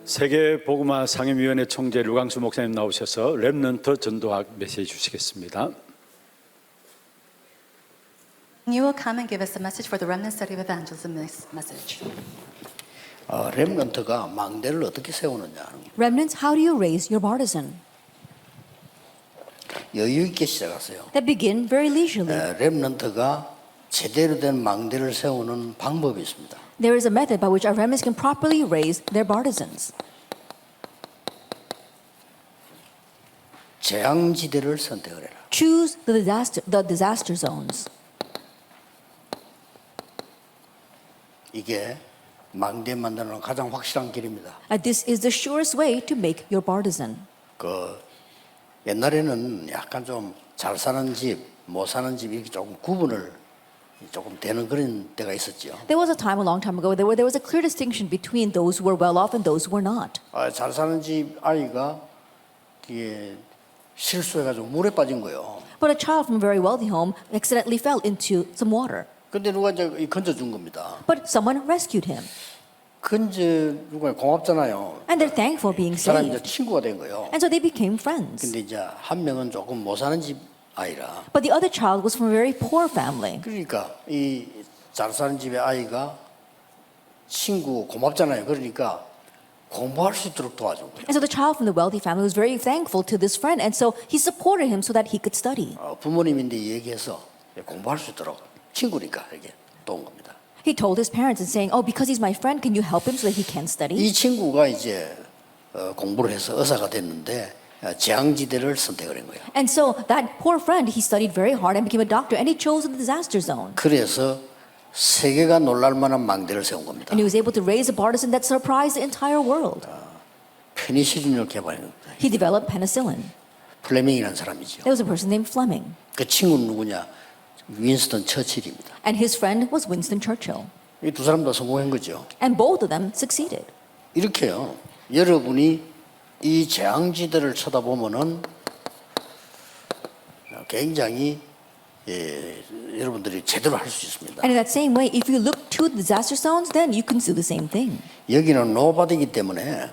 세계 복음화 상임위원회 총재 류광수 목사님 나오셔서 렘넌트 전도학 메시지 주시겠습니다. You will come and give us a message for the remnant study of evangelism message. 렘넌트가 망대를 어떻게 세우느냐. Remnants, how do you raise your partisan? 여유 있게 시작하세요. That begin very leisurely. 렘넌트가 제대로 된 망대를 세우는 방법이 있습니다. There is a method by which our remnants can properly raise their partisans. 재앙지대를 선택을 해라. Choose the disaster zones. 이게 망대 만드는 가장 확실한 길입니다. This is the surest way to make your partisan. 옛날에는 약간 좀 잘 사는 집, 못 사는 집 이렇게 조금 구분을 조금 되는 그런 때가 있었죠. There was a time a long time ago where there was a clear distinction between those who were well off and those who were not. 잘 사는 집 아이가 이게 실수해가지고 물에 빠진 거예요. But a child from a very wealthy home accidentally fell into some water. 근데 누가 이제 건져준 겁니다. But someone rescued him. 누가 고맙잖아요. And they're thankful being 사람이 이제 saved. 친구가 된 거예요. And so they became friends. 근데 이제 한 명은 조금 못 사는 집 아이라. But the other child was from a very poor family. 그러니까 이 잘 사는 집의 아이가 친구 고맙잖아요. 그러니까 공부할 수 있도록 도와준 거예요. And so the child from the wealthy family was very thankful to this friend, and so he supported him so that he could study. 부모님인데 얘기해서 공부할 수 있도록 친구니까 이렇게 도운 겁니다. He told his parents and saying, "Oh, because he's my friend, can you help him so that he can study?" 이 친구가 이제 공부를 해서 의사가 됐는데 재앙지대를 선택을 한 거예요. And so that poor friend, he studied very hard and became a doctor, and he chose the disaster zone. 그래서 세계가 놀랄 만한 망대를 세운 겁니다. And he was able to raise a partisan that surprised the entire world. 페니실린을 개발한 겁니다. He developed penicillin. 플레밍이라는 사람이죠. There was a person named Fleming, 그 친구는 누구냐? 윈스턴 처칠입니다. and his friend was Winston Churchill. 이 두 사람 다 성공한 거죠. And both of them succeeded. 이렇게요. 여러분이 이 재앙지대를 쳐다보면은 굉장히 여러분들이 제대로 할 수 있습니다. And in that same way, if you look to the disaster zones, then you can do the same thing. 여기는 노바디이기 때문에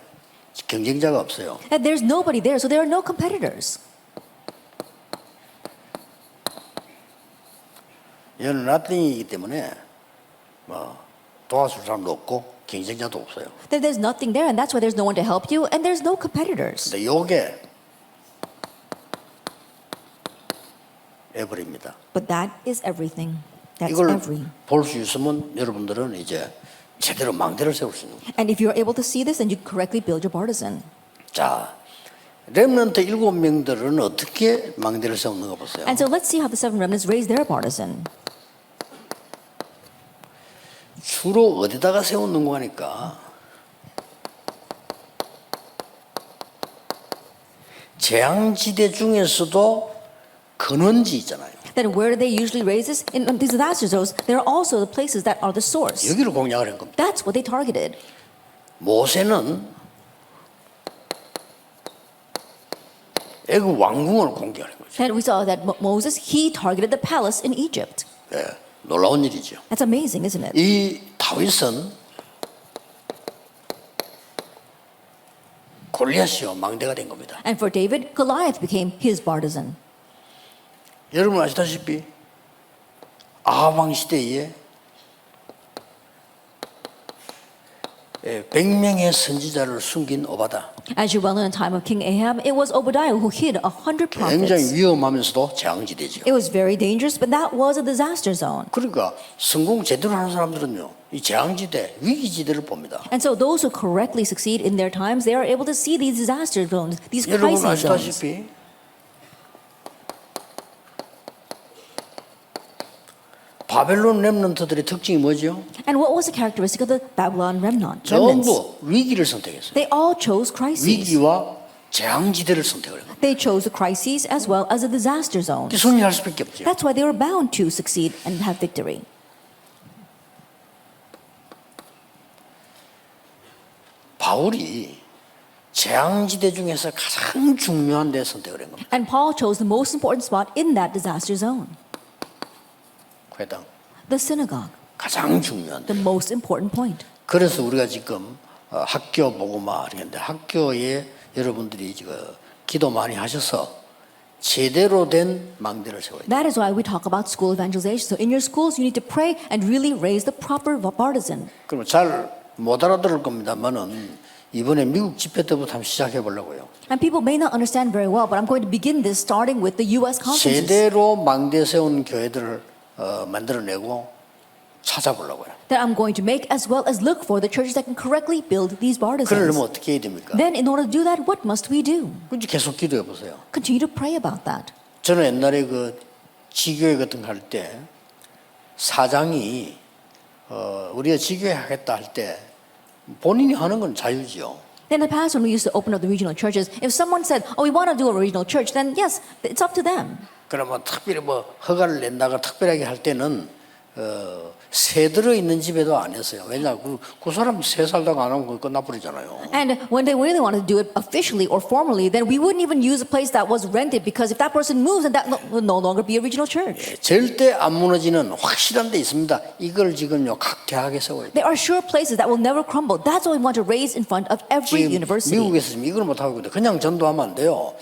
경쟁자가 없어요. And there's nobody there, so there are no competitors. 여기는 nothing이기 때문에 도와줄 사람도 없고 경쟁자도 없어요. Then there's nothing there, and that's why there's no one to help you, and there's no competitors. 근데 요게 에버입니다. But that is everything. That's 이걸 every. 볼 수 있으면 여러분들은 이제 제대로 망대를 세울 수 있는 거예요. And if you're able to see this, then you correctly build your partisan. 자, 렘넌트 7명들은 어떻게 망대를 세우는가 보세요. And so let's see how the seven remnants raise their partisan. 주로 어디다가 세우는가 하니까 재앙지대 중에서도 근원지 있잖아요. Then where do they usually raise this? In these disaster zones, there are also the places that are the source. 여기를 공략을 한 겁니다. That's what they targeted. 모세는 애굽 왕궁을 공격을 한 거죠. And we saw that Moses, he targeted the palace in Egypt. 놀라운 일이죠. That's amazing, isn't it? 이 다윗은 골리앗이요 망대가 된 겁니다. And for David, Goliath became his partisan. 여러분 아시다시피 아합 왕 시대에 100명의 선지자를 숨긴 오바다. As you well know, in the time of King Ahab, it was Obadiah who hid 100 굉장히 prophets. 위험하면서도 재앙지대죠. It was very dangerous, but that was a disaster zone. 그러니까 성공 제대로 하는 사람들은요, 이 재앙지대, 위기지대를 봅니다. And so those who correctly succeed in their times, they are able to see these disaster zones, these 여러분 crisis zones. 아시다시피 바벨론 렘넌트들의 특징이 뭐죠? And what was the characteristic of the Babylon remnants? 전부 위기를 선택했어요. They all chose crises. 위기와 재앙지대를 선택을 해요. They chose the crises as well as the disaster zones. 승리할 수밖에 없죠. That's why they were bound to succeed and have victory. 바울이 재앙지대 중에서 가장 중요한 데 선택을 한 겁니다. And Paul chose the most important spot in that disaster zone, 회당. the synagogue, 가장 중요한 데. the most important point. 그래서 우리가 지금 학교 복음화 이랬는데 학교에 여러분들이 지금 기도 많이 하셔서 제대로 된 망대를 세워야 돼요. That is why we talk about school evangelization. So in your schools, you need to pray and really raise the proper partisan. 그러면 잘 못 알아들을 겁니다만은 이번에 미국 집회 때부터 한번 시작해 보려고요. And people may not understand very well, but I'm going to begin this starting with the U.S. conferences. 제대로 망대 세운 교회들을 만들어내고 찾아보려고요. That I'm going to make as well as look for the churches that can correctly build these partisans. 그러려면 어떻게 해야 됩니까? Then in order to do that, what must we do? 그런지 계속 기도해 보세요. Continue to pray about that. 저는 옛날에 그 지교회 같은 거 할 때 사장이 우리가 지교회 하겠다 할 때 본인이 하는 건 자유지요. In the past, when we used to open up the regional churches, if someone said, "Oh, we want to do a regional church," then yes, it's up to them. 그러면 특별히 뭐 허가를 낸다가 특별하게 할 때는 새 들어 있는 집에도 안 했어요. 왜냐 그 사람 새 살다가 안 하면 그거 끝나버리잖아요. And when they really wanted to do it officially or formally, then we wouldn't even use a place that was rented because if that person moves, then that would no longer be a regional church. 절대 안 무너지는 확실한 데 있습니다. 이걸 지금요 각 대학에 세워야 돼요. There are sure places that will never crumble. That's what we want to raise in front of every 지금 university. 미국에서 지금 이걸 못 하고 있는데 그냥 전도하면 안 돼요.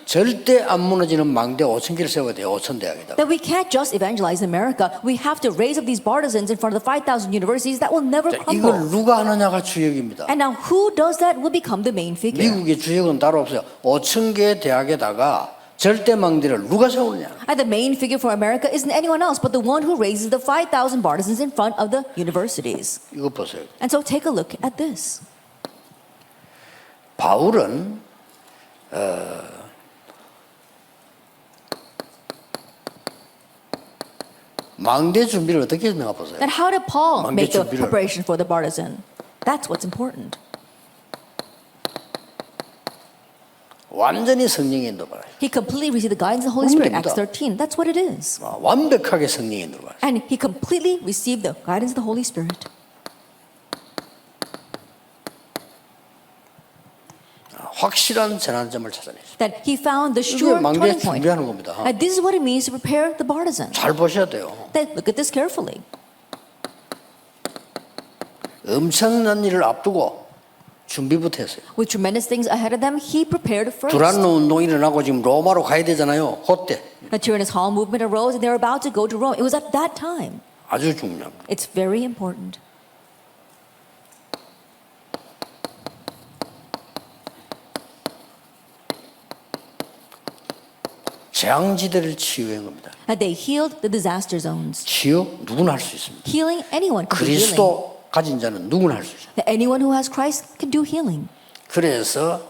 절대 안 무너지는 망대 5,000개를 세워야 돼요. 5,000 대학에다가. That we can't just evangelize in America. We have to raise up these partisans in front of the 5,000 universities that will never 이걸 crumble. 누가 하느냐가 주역입니다. And now who does that will become the main figure. 미국의 주역은 따로 없어요. 5,000개 대학에다가 절대 망대를 누가 세우느냐. And the main figure for America isn't anyone else but the one who raises the 5,000 partisans in front of the universities. 이거 보세요. And so take a look at this. 바울은 망대 준비를 어떻게 했는가 보세요. And how did Paul 망대 make the 준비를. preparation for the partisan? That's what's important. 완전히 성령의 인도 받아요. He completely received the guidance of the Holy Spirit, 분명합니다. Acts 13. That's what it is. 완벽하게 성령의 인도 받아요. And he completely received the guidance of the Holy Spirit. 확실한 전환점을 찾아내죠. That he found the 이게 sure 망대 turning point. 준비하는 겁니다. And this is what it means to prepare the partisan. 잘 보셔야 돼요. Then look at this carefully. 엄청난 일을 앞두고 준비부터 했어요. With tremendous things ahead of them, he prepared first. 두란노 운동이 일어나고 지금 로마로 가야 되잖아요. 그때 The Tyrannus Hall movement arose and they were about to go to Rome. It was at that time. 아주 중요합니다. It's very important. 재앙지대를 치유한 겁니다. That they healed the disaster zones. 치유 누구나 할 수 있습니다. Healing, anyone can do healing. 그리스도 가진 자는 누구나 할 수 있어요. That anyone who has Christ can do healing. 그래서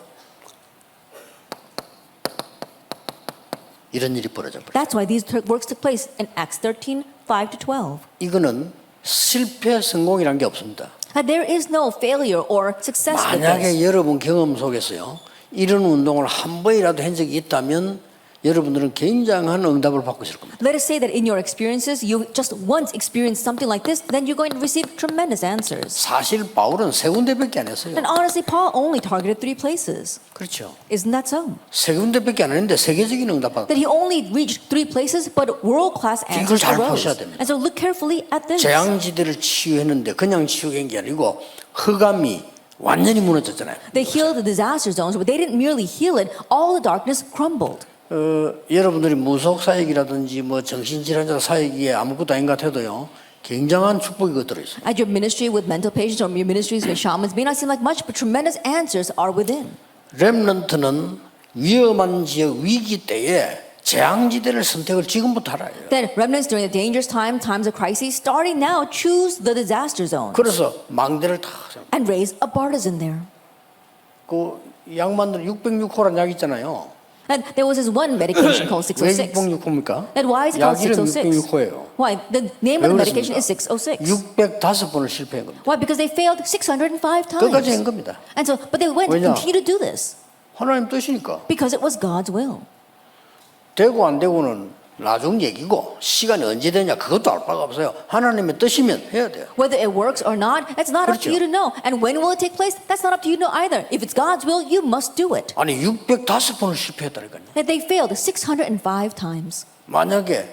이런 일이 벌어져 버려요. That's why these works took place in Acts 13, 5 to 12. 이거는 실패 성공이란 게 없습니다. That there is no failure or success with this. 만약에 여러분 경험 속에서요 이런 운동을 한 번이라도 한 적이 있다면 여러분들은 굉장한 응답을 받고 있을 겁니다. Let us say that in your experiences, you just once experienced something like this, then you're going to receive tremendous answers. 사실 바울은 세 군데밖에 안 했어요. And honestly, Paul only targeted 3 places. 그렇죠. Isn't that so? 세 군데밖에 안 했는데 세계적인 응답 받았다. That he only reached 3 places, but world-class 이걸 answers 잘 arose. 보셔야 됩니다. And so look carefully at this. 재앙지대를 치유했는데 그냥 치유한 게 아니고 흑암이 완전히 무너졌잖아요. They healed the disaster zones, but they didn't merely heal it. All the darkness crumbled. 여러분들이 무속 사역이라든지 뭐 정신질환자 사역이 아무것도 아닌 것 같아도요 굉장한 축복이 그 들어있어요. At your ministry with mental patients or your ministries with shamans may not seem like much, but tremendous answers are within. 렘넌트는 위험한 지역 위기 때에 재앙지대를 선택을 지금부터 하라. Then remnants during the dangerous time, times of crisis, starting now, choose the disaster zone 그래서 망대를 다 and raise a partisan there. 그 약 만드는 606호라는 약 있잖아요. And there was this one medication called 왜 606. 606호입니까? And why is it called 약 이름 606? 606호예요. Why? The name 왜 of the medication 그렇습니까? is 606. 605번을 실패한 겁니다. Why? Because they failed 605 끝까지 한 times. 겁니다. And so, but they went to 왜냐? continue to do this 하나님 뜻이니까. because it was God's will. 되고 안 되고는 나중 얘기고 시간이 언제 되냐 그것도 알 바가 없어요. 하나님의 뜻이면 해야 돼요. Whether it works or not, that's not up to 그렇죠. you to know. And when will it take place? That's not up to you to know either. If it's God's will, you must do it. 아니 605번을 실패했다니까요. That they failed 605 times. 만약에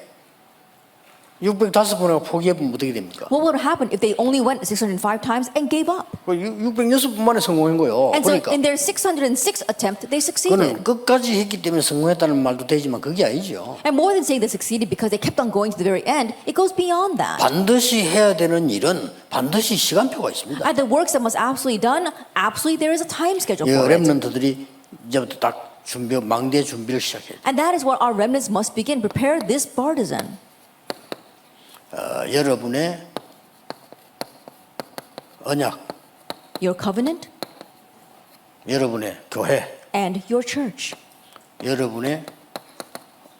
605번을 포기해보면 어떻게 됩니까? What would happen if they only went 605 times and gave up? 606번 만에 성공한 거예요. And so 그러니까 in their 606 attempt, they succeeded. 그거는 끝까지 했기 때문에 성공했다는 말도 되지만 그게 아니죠. And more than saying they succeeded because they kept on going to the very end, it goes beyond that. 반드시 해야 되는 일은 반드시 시간표가 있습니다. At the works that must absolutely done, absolutely there is a time schedule for it. 렘넌트들이 이제부터 딱 망대 준비를 시작해요. And that is what our remnants must begin. Prepare this partisan. 여러분의 언약, Your covenant 여러분의 교회, and your church 여러분의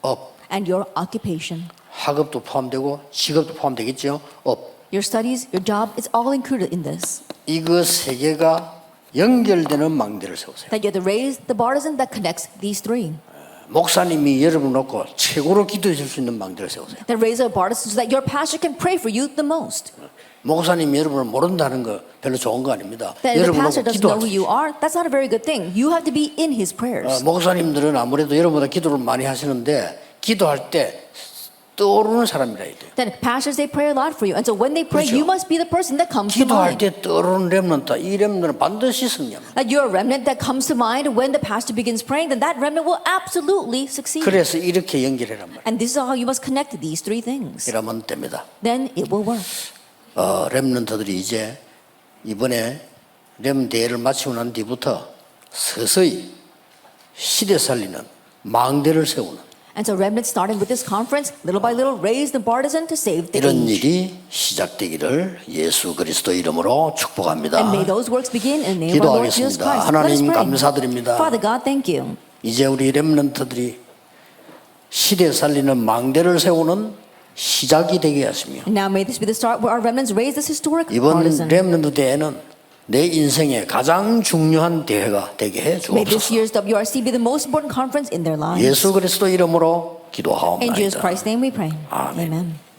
업, and your occupation. 학업도 포함되고 직업도 포함되겠죠. 업. Your studies, your job, it's all included in this. 이거 세 개가 연결되는 망대를 세우세요. That you have to raise the partisan that connects these three. 목사님이 여러분 놓고 최고로 기도해 줄 수 있는 망대를 세우세요. That raise a partisan so that your pastor can pray for you the most. 목사님이 여러분을 모른다는 거 별로 좋은 거 아닙니다. That if the 여러분 pastor 놓고 doesn't know who 기도하세요. you are, that's not a very good thing. You have to be in his prayers. 목사님들은 아무래도 여러분보다 기도를 많이 하시는데 기도할 때 떠오르는 사람이라 해야 돼요. Then pastors, they pray a lot for you. And so when they pray, 그렇죠. you must be the person that comes to 기도할 mind. 때 떠오르는 렘넌트, 이 렘넌트는 반드시 승리합니다. That you're a remnant that comes to mind when the pastor begins praying, then that remnant will absolutely succeed. 그래서 이렇게 연결해란 말이에요. And this is how you must connect these three things. 이러면 됩니다. Then it will work. 렘넌트들이 이제 이번에 렘 대회를 마치고 난 뒤부터 서서히 시대 살리는 망대를 세우는 And so remnants starting with this conference, little by little, raise the partisan to save the 이런 age. 일이 시작되기를 예수 그리스도 이름으로 축복합니다. And may those works begin in the name of our Lord Jesus 기도하겠습니다. Christ. Let us 하나님 pray. 감사드립니다. Father God, thank you. 이제 우리 렘넌트들이 시대 살리는 망대를 세우는 시작이 되게 하시며 And now may this be the start where our remnants raise this historic 이번 partisan. 렘넌트 대회는 내 인생의 가장 중요한 대회가 되게 해 May this 주옵소서. year's WRC be the most important conference in their lives. 예수 그리스도 이름으로 In Jesus 기도하옵나이다. Christ's name we pray. 아멘. Amen.